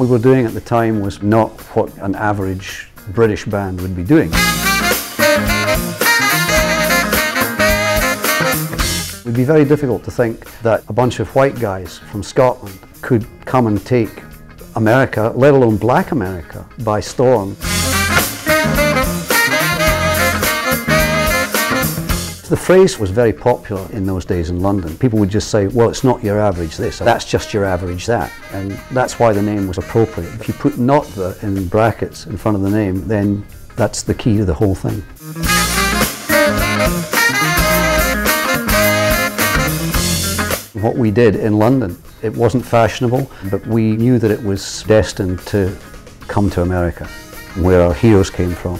we were doing at the time was not what an average British band would be doing. It would be very difficult to think that a bunch of white guys from Scotland could come and take America, let alone black America, by storm. The phrase was very popular in those days in London. People would just say, well, it's not your average this, that's just your average that. And that's why the name was appropriate. If you put not the in brackets in front of the name, then that's the key to the whole thing. What we did in London, it wasn't fashionable, but we knew that it was destined to come to America, where our heroes came from.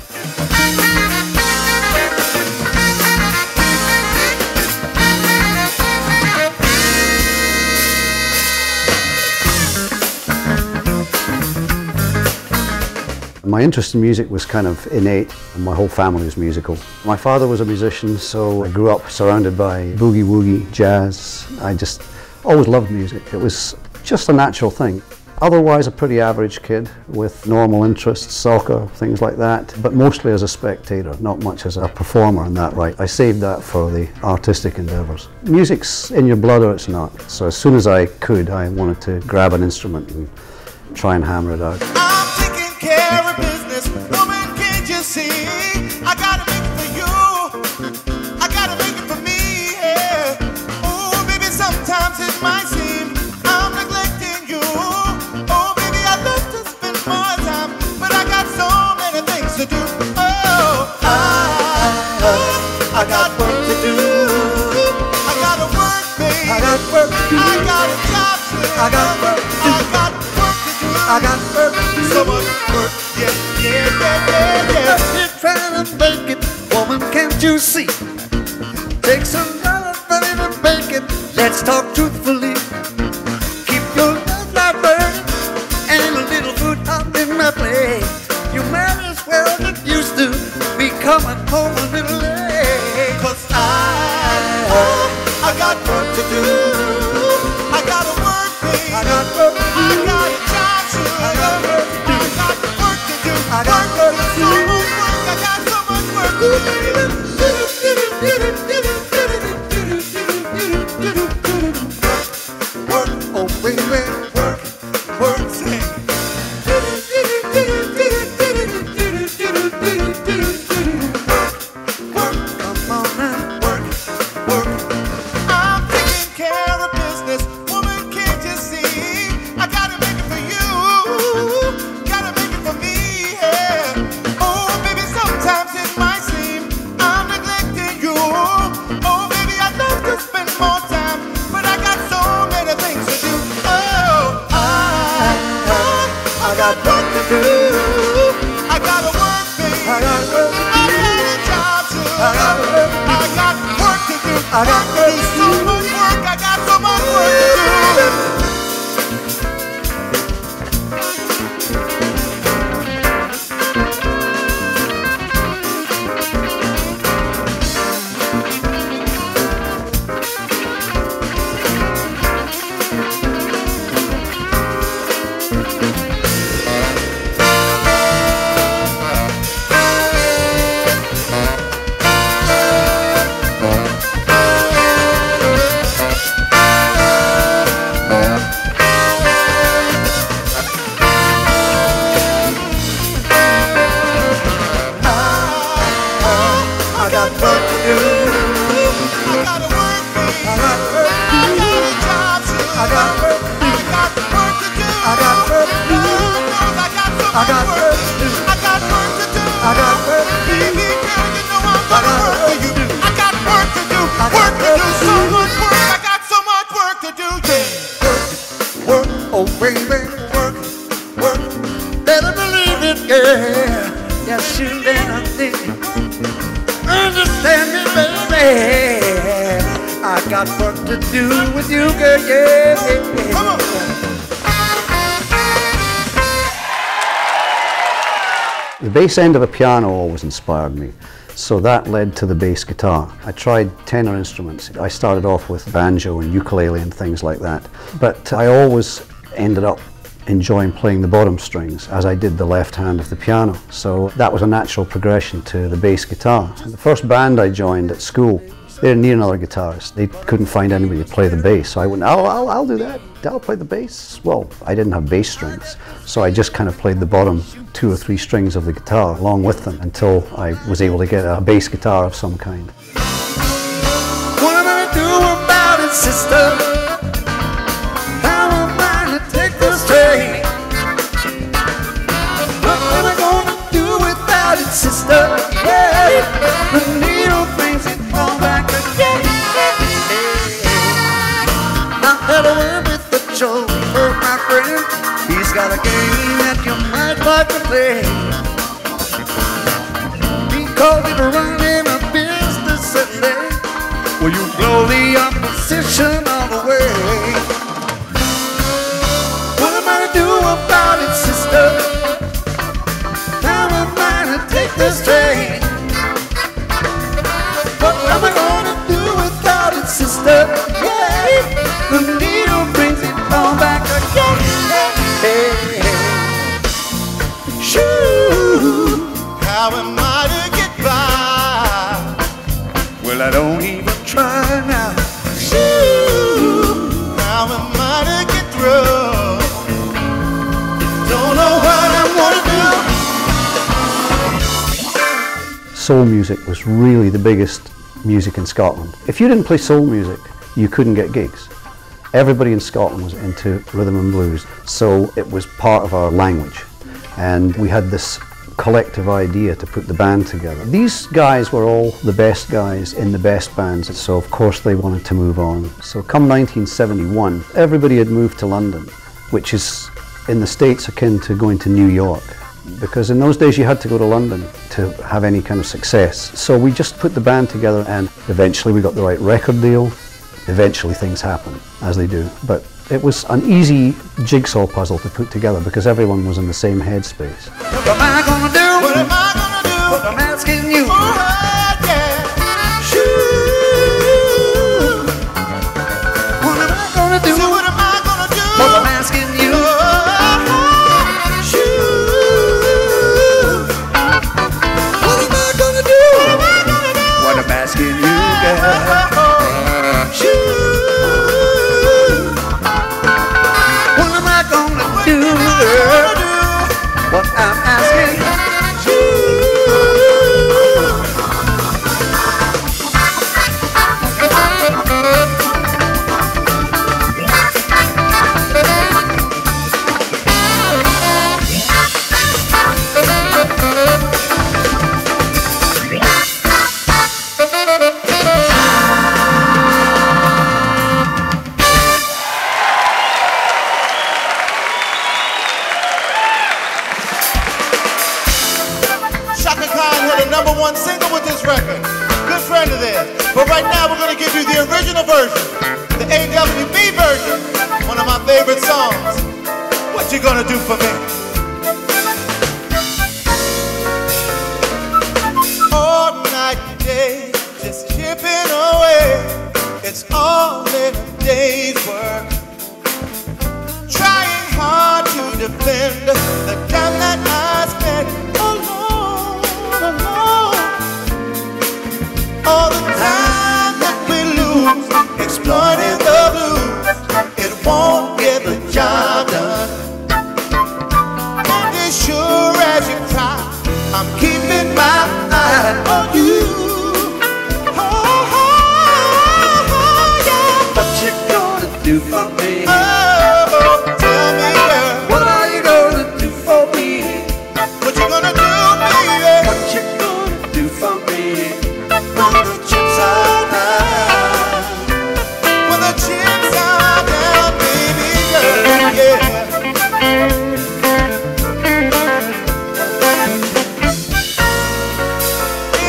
My interest in music was kind of innate, and my whole family was musical. My father was a musician, so I grew up surrounded by boogie-woogie, jazz. I just always loved music. It was just a natural thing. Otherwise a pretty average kid with normal interests, soccer, things like that, but mostly as a spectator, not much as a performer in that right. I saved that for the artistic endeavours. Music's in your blood or it's not, so as soon as I could, I wanted to grab an instrument and try and hammer it out. Care of business, woman, can't you see? I gotta make it for you, I gotta make it for me, yeah. Oh, baby, sometimes it might seem I'm neglecting you. Oh, baby, I'd love to spend more time, but I got so many things to do. Oh, I got work to do. I gotta work, baby. I got work to do. I got a job to do. I got work to do. I got work to do. I got work to do. So much work, yeah. You're trying to make it, woman, can't you see? Takes a lot of money to make it, let's talk truthfully. Keep your love light burning and a little food hot in my plate. You might as well get used to be coming home a little late. 'Cause I got work to do. I gotta work, baby. I got work to do. I got a job to do. I got work to do. I got work to do. I got so much work to do. Work, oh baby, work, work, sing. Work, come on now, work, work. I'm taking care of business, woman, can't you see? I gotta make it for you, gotta make it for me. Sometimes it might seem I'm neglecting you. Oh, baby, I'd love to spend more time, but I got so many things to do. Oh, I got work to do. I gotta work, baby. I got work to do. I got a job to do. I got work to do. I got work to do. I got work to do. So much work. I got so much work to do. I got work to do. I gotta work, baby. I got work to I do. got a job to do. I got work to do. I got work to do. I got work to do. I got so I got much work to do. I got work to do. I got work to do. Baby girl, you know I'm I gonna got work for you. work to do. I got work to do. I got Work to work do. to So do. much work. I got so much work to do. Yeah. Work, oh baby, work, work. Better believe it, girl. Yes, you better think. Understand me, baby. I got work to do with you, girl, yeah. Come on. The bass end of a piano always inspired me, so that led to the bass guitar. I tried tenor instruments. I started off with banjo and ukulele and things like that, but I always ended up enjoying playing the bottom strings as I did the left hand of the piano. So that was a natural progression to the bass guitar. The first band I joined at school, they didn't need another guitarist. They couldn't find anybody to play the bass. So I went, I'll do that. I'll play the bass. Well, I didn't have bass strings, so I just kind of played the bottom 2 or 3 strings of the guitar along with them until I was able to get a bass guitar of some kind. What am I gonna do about it, sister? How am I to take this train? What am I gonna do without it, sister? Yeah, the needle brings it all back again. I had a word with the chauffeur, my friend. He's got a game that you might like to play. He called it running a business at day. Will you blow the opposition all the way? What am I to do about it, sister? How am I to take this train? What am I gonna do without it, sister? Yeah, the needle brings it all back again. Hey, hey. Shoo, How am I to get by? well, I don't even try now. Shoo, How am I to get through? Don't know what I'm gonna do. Soul music was really the biggest music in Scotland. If you didn't play soul music, you couldn't get gigs. Everybody in Scotland was into rhythm and blues, so it was part of our language. And we had this collective idea to put the band together. These guys were all the best guys in the best bands, so of course they wanted to move on. So come 1971, everybody had moved to London, which is in the States akin to going to New York, because in those days you had to go to London to have any kind of success. So we just put the band together, and eventually we got the right record deal. Eventually things happen, as they do. But it was an easy jigsaw puzzle to put together because everyone was in the same headspace. What am I gonna do? What am I gonna do? What I'm asking you. Oh, yeah. Shoo. What am I gonna do? So what am I gonna do? What I'm asking you. Shoo. What am I gonna do? What I'm asking you, girl. Shoo. What am I gonna do, girl? What I'm asking you. #1 single with this record. Good friend of theirs. But right now we're going to give you the original version, the AWB version, one of my favorite songs. What you gonna do for me? All night and day, just chipping away. It's all in a day's work. Trying hard to defend the time that I spent alone. All the time that we lose, exploiting the blues, it won't get the job done. And as sure as you cry, I'm keeping my eye on you. Yeah. What you gonna do for me? Oh, tell me, girl. What are you gonna do for me? What you gonna do, baby? What you gonna do for me? When the chips are down, when the chips are down, baby girl, yeah.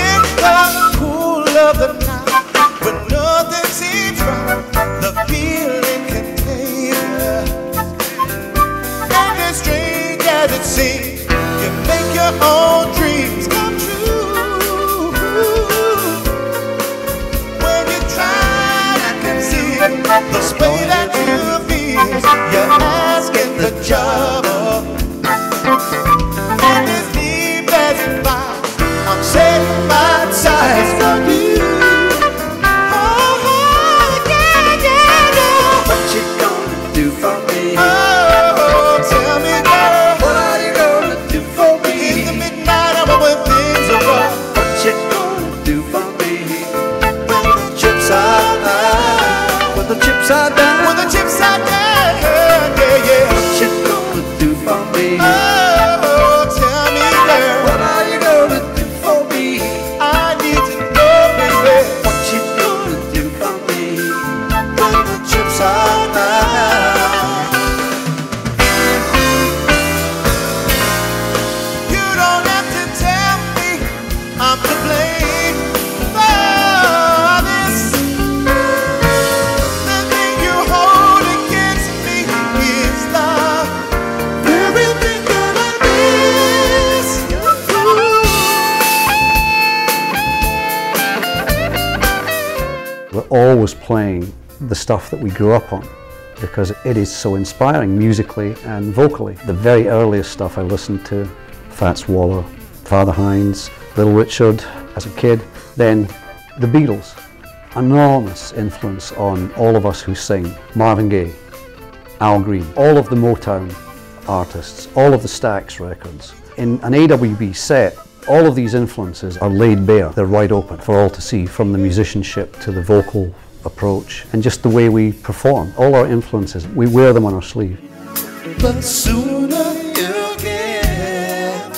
In the cool of the night, when nothing seems right, the feeling contagious. And as strange as it seems, you make your own dreams come true. When you try to conceal the way that you feel, you're asking the judge. are always playing the stuff that we grew up on, because it is so inspiring musically and vocally. The very earliest stuff I listened to, Fats Waller, Father Hines, Little Richard as a kid, then the Beatles. Enormous influence on all of us who sing. Marvin Gaye, Al Green, all of the Motown artists, all of the Stax records. In an AWB set, all of these influences are laid bare. They're wide open for all to see, from the musicianship to the vocal approach and just the way we perform. All our influences, we wear them on our sleeve. The sooner you get,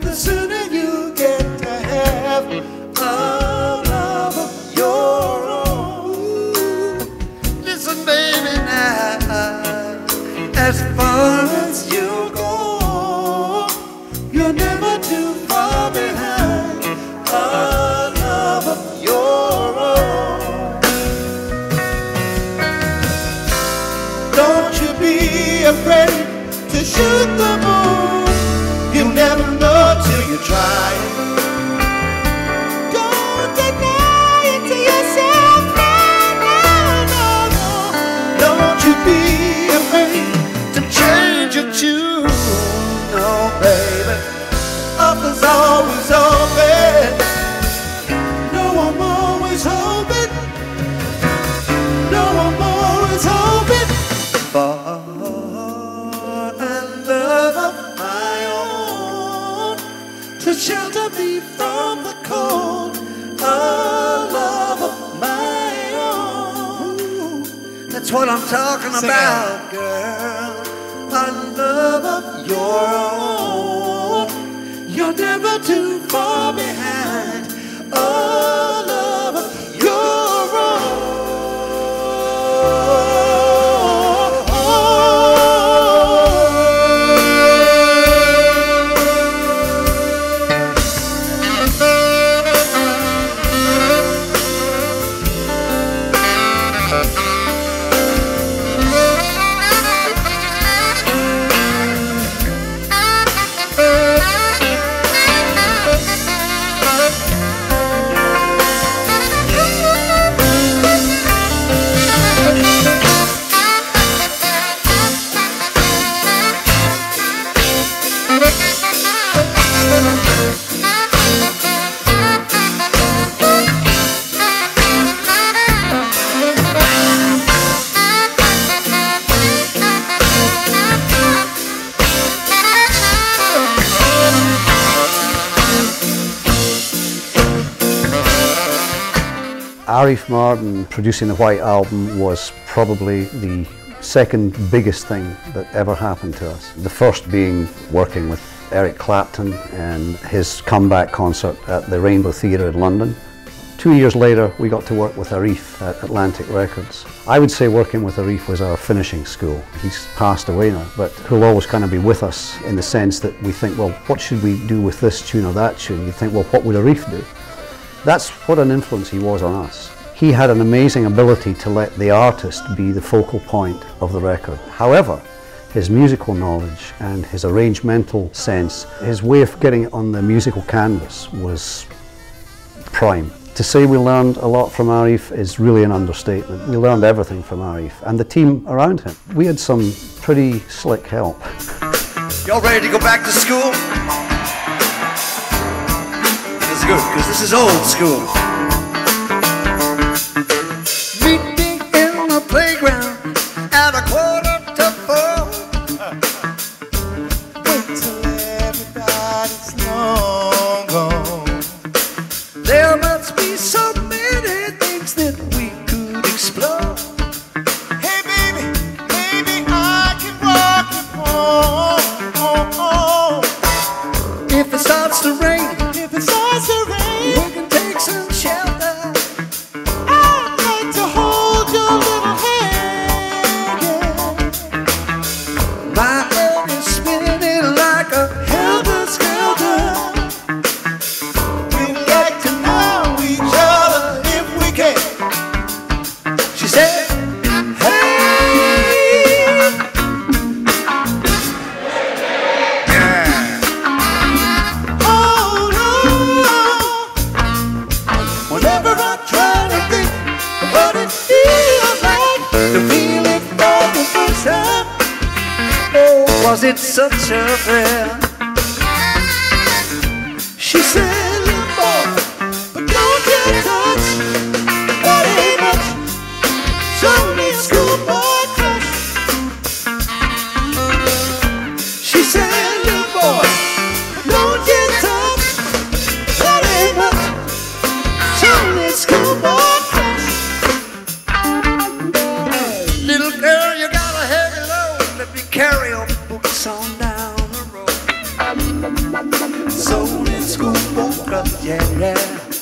the sooner you get to have a love of your own. Listen, baby, now, as far as you go, You're never too far behind a love of your own. Don't you be afraid to shoot the moon. You'll never know till you try it. Don't deny it to yourself. No, no, no. Don't you be afraid to change your tune, no, baby. Offers always open. No, I'm always hoping. No, I'm always hoping For a love of my own to shelter me from the cold. A love of my own. that's what I'm talking Sing about, girl. A love of your own. You're never too far behind. A love of your own. Arif Martin producing the White Album was probably the second biggest thing that ever happened to us. The first being working with Eric Clapton and his comeback concert at the Rainbow Theatre in London. 2 years later, we got to work with Arif at Atlantic Records. I would say working with Arif was our finishing school. He's passed away now, but he'll always kind of be with us in the sense that we think, well, what should we do with this tune or that tune? You think, well, what would Arif do? That's what an influence he was on us. He had an amazing ability to let the artist be the focal point of the record. However, his musical knowledge and his arrangemental sense, his way of getting it on the musical canvas was prime. To say we learned a lot from Arif is really an understatement. We learned everything from Arif and the team around him. We had some pretty slick help. y'all ready to go back to school? That's good, because this is old school. Meet me in the playground at 3:45. Wait till everybody's long gone. There must be so many things that we could explore. Hey baby, maybe I can walk you home. If it starts to rain, If it starts to rain, we can take some shelter. I'd like to hold your little hand. Yeah. My head is spinning like a Helter skelter. We like to know each other. it's such a thrill. She said, "Little boy, but don't you touch, that ain't much, it's only schoolboy crush." She said, "Little boy, don't you touch, that ain't much, it's only schoolboy crush." Little girl, you got a heavy load, let me carry your books on down the road. So in schoolboy crush, yeah, yeah.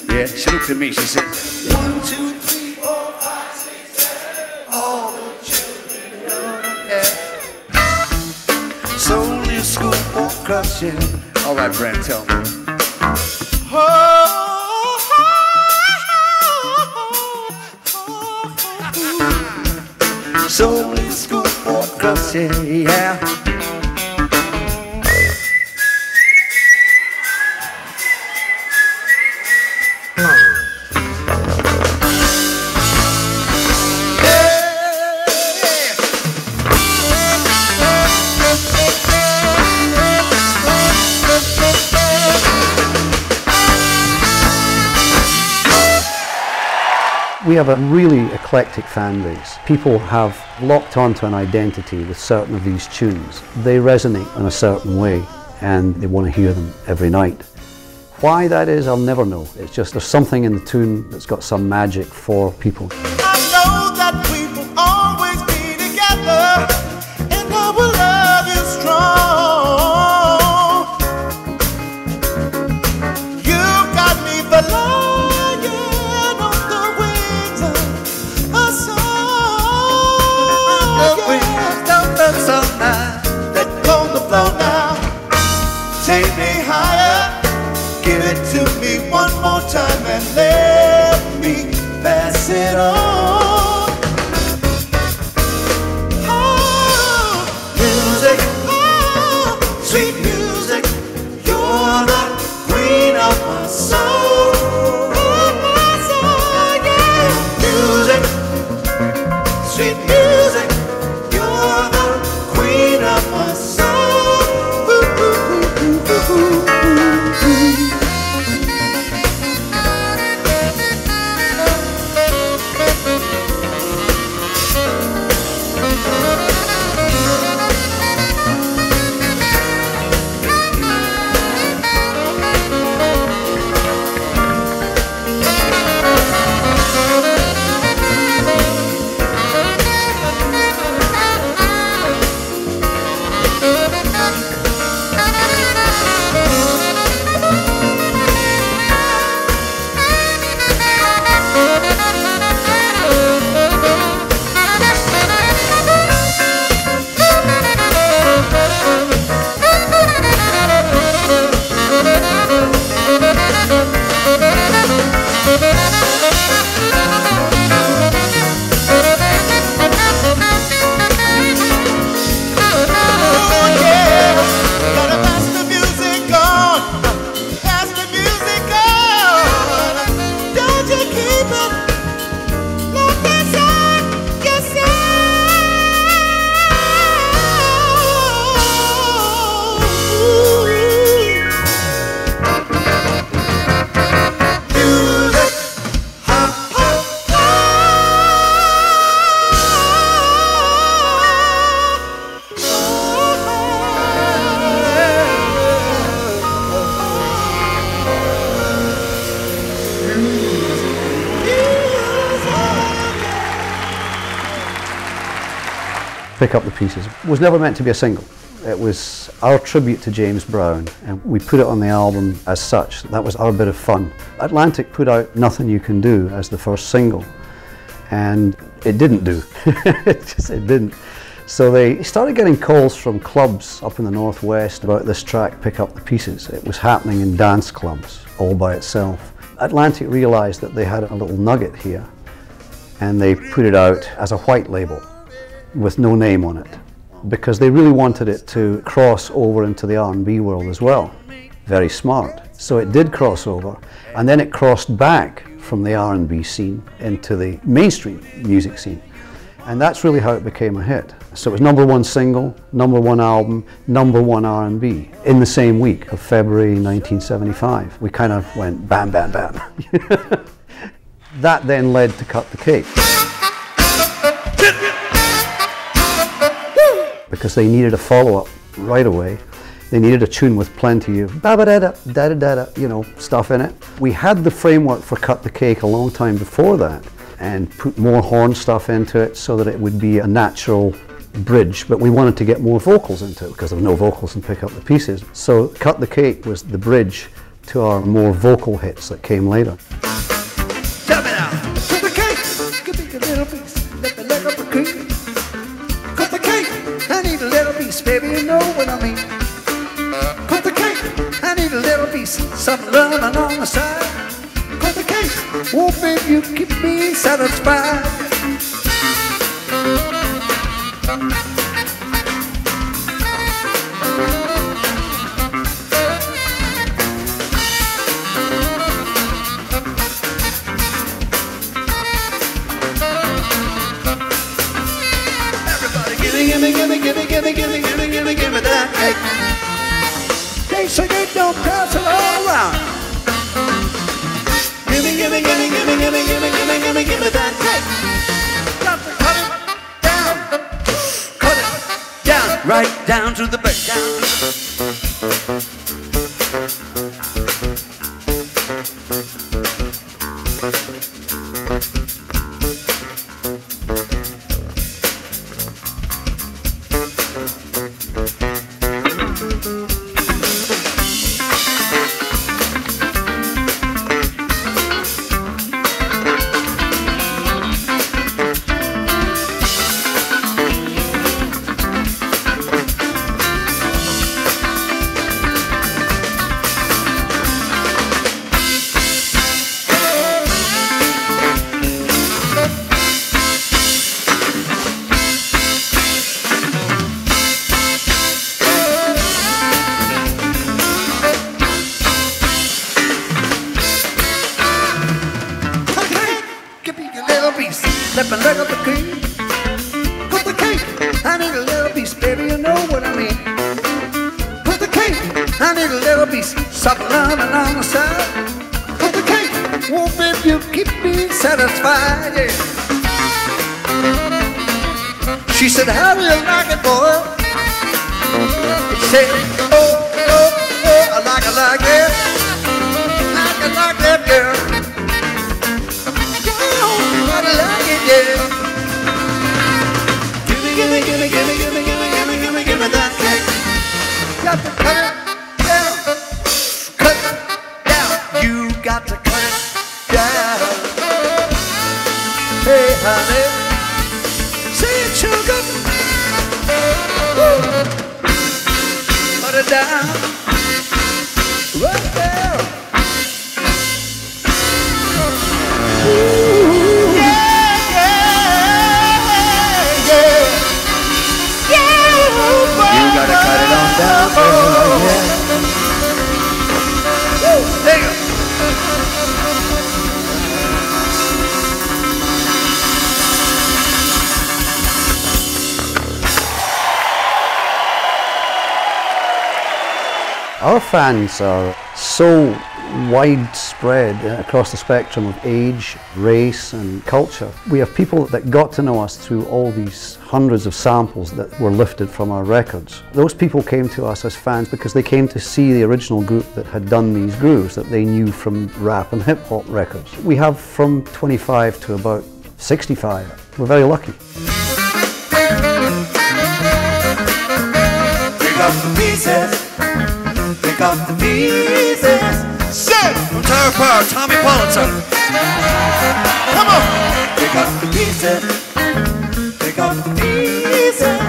Yeah, she looked at me, she said, 1, 2, 3, 4, 5, 6, 7, all the children know that. So in schoolboy crush, yeah. All right, Brent, tell me. So in schoolboy crush, yeah. We have a really eclectic fan base. People have locked onto an identity with certain of these tunes. They resonate in a certain way and they want to hear them every night. Why that is, I'll never know. It's just there's something in the tune that's got some magic for people. I know that we will always be together, and our love is strong. You got me flying on the wings of a song. The wings of the sunlight. Let go the flow now. Take me higher. Give it to me one more time and let me pass it on. Oh, music, oh, sweet music, you're the queen of my soul. Of my soul, yeah. Music, sweet music, you're the queen of my soul. Ooh, ooh, ooh, ooh, ooh, ooh, ooh. Pick Up the Pieces was never meant to be a single. It was our tribute to James Brown, and we put it on the album as such. That was our bit of fun. Atlantic put out Nothing You Can Do as the first single, and it didn't do. It didn't. So they started getting calls from clubs up in the Northwest about this track, Pick Up the Pieces. It was happening in dance clubs all by itself. Atlantic realized that they had a little nugget here, and they put it out as a white label with no name on it, because they really wanted it to cross over into the R&B world as well. Very smart. So it did cross over, and then it crossed back from the R&B scene into the mainstream music scene. And that's really how it became a hit. So it was #1 single, #1 album, #1 R&B in the same week of February 1975. We kind of went bam, bam, bam. That then led to Cut the Cake. Because they needed a follow-up right away. They needed a tune with plenty of ba-ba-da-da, da-da-da-da, you know, stuff in it. We had the framework for Cut the Cake a long time before that and put more horn stuff into it so that it would be a natural bridge, but we wanted to get more vocals into it because there were no vocals and Pick Up the Pieces. So Cut the Cake was the bridge to our more vocal hits that came later. Tell me now, cut the cake, give me a little piece, let me let up the cake. Cut the cake, I need a little piece, baby, you know what I mean. Cut the cake, I need a little piece, some loving on the side. Cut the cake, oh baby, you keep me satisfied. Give me that cake. Cake so you don't pass it all around. Give me that cake. Got to cut it down, right down to the back, let me let up the cake. Cut the cake, I need a little piece, baby, you know what I mean. Cut the cake, I need a little piece, something on the side. Cut the cake, oh baby, you keep me satisfied, yeah. She said, how do you like it, boy? He said, oh, oh, oh, I like it like that. Like it like that, girl. Yeah. Give me that cake. Got to cut it down. Cut it down. You got to cut it down. Hey, honey. Say it, sugar. Woo. Cut it down. Right there. Ooh. Gotta cut it on down, yeah. There you go. Our fans are so widespread across the spectrum of age, race and culture. We have people that got to know us through all these hundreds of samples that were lifted from our records. Those people came to us as fans because they came to see the original group that had done these grooves that they knew from rap and hip hop records. We have from 25 to about 65. We're very lucky. Pick up the pieces. Pick up the pieces. Shit! From Tower Power, Tommy Politzer. Come on! Pick up the pieces. Pick up the pieces.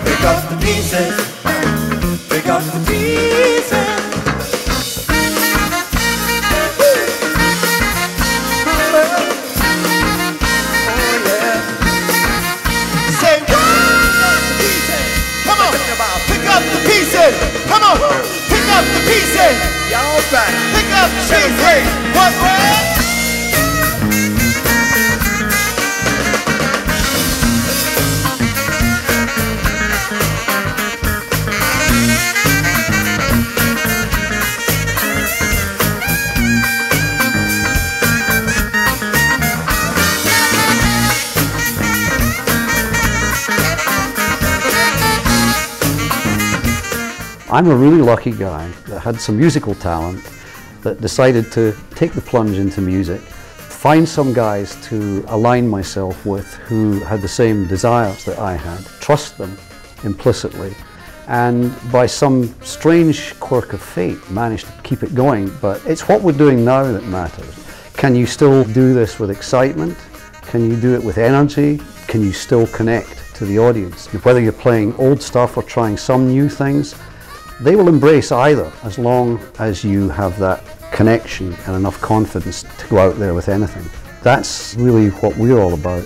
Pick up the pieces. Pick up the pieces. Come on, pick up the pieces. Y'all right. Pick up the pieces. What, I'm a really lucky guy that had some musical talent, that decided to take the plunge into music, find some guys to align myself with who had the same desires that I had, trust them implicitly, and by some strange quirk of fate managed to keep it going. But it's what we're doing now that matters. Can you still do this with excitement? Can you do it with energy? Can you still connect to the audience? Whether you're playing old stuff or trying some new things, they will embrace either as long as you have that connection and enough confidence to go out there with anything. That's really what we're all about.